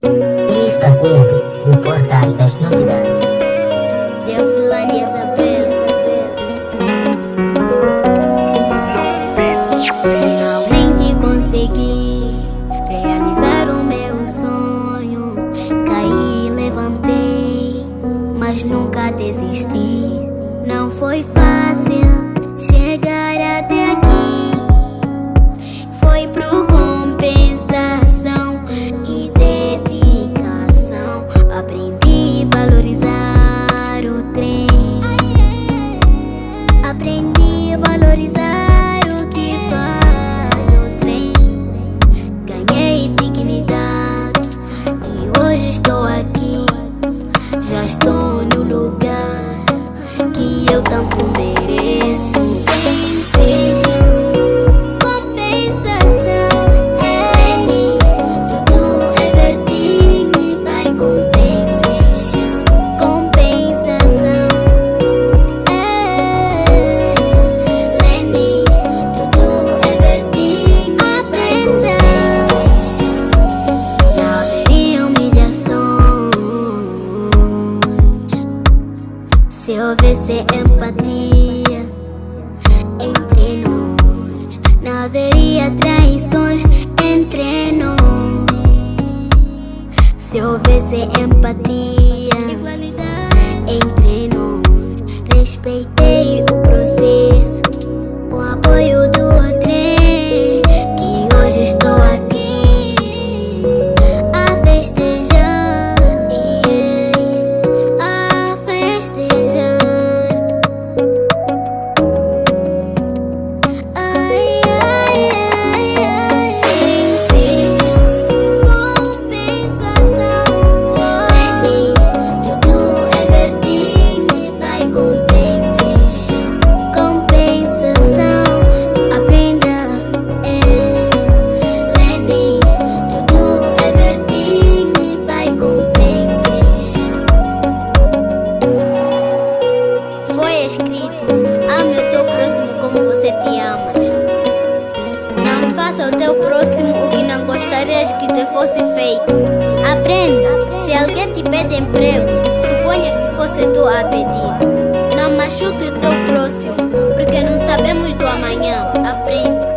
Instacube, o portal das novidades. Teofilane Isabel. Finalmente consegui realizar o meu sonho. Caí, levantei, mas nunca desisti. Não foi fácil chegar até aqui. Foi por compensação e dedicação. Aprendi a valorizar o trem. Aprendi a valorizar o que faz o trem. Ganhei dignidade e hoje estou aqui. Já estou no lugar que eu tanto mereço. Se houvesse empatia entre nós, não haveria traições entre nós. Se houvesse empatia entre nós, respeitei o processo com o apoio do trem, que hoje estou aqui a festejar. A festejar. Escrito: ame o teu próximo como você te amas. Não faça ao teu próximo o que não gostarias que te fosse feito. Aprenda: se alguém te pede emprego, suponha que fosse tu a pedir. Não machuque o teu próximo, porque não sabemos do amanhã. Aprenda.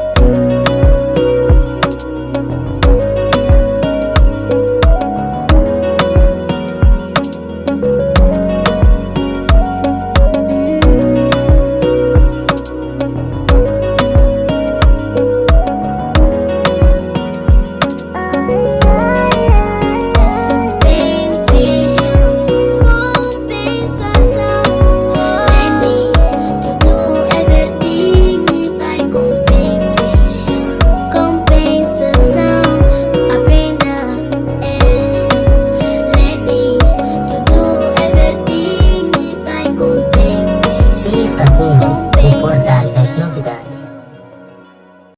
Instacube.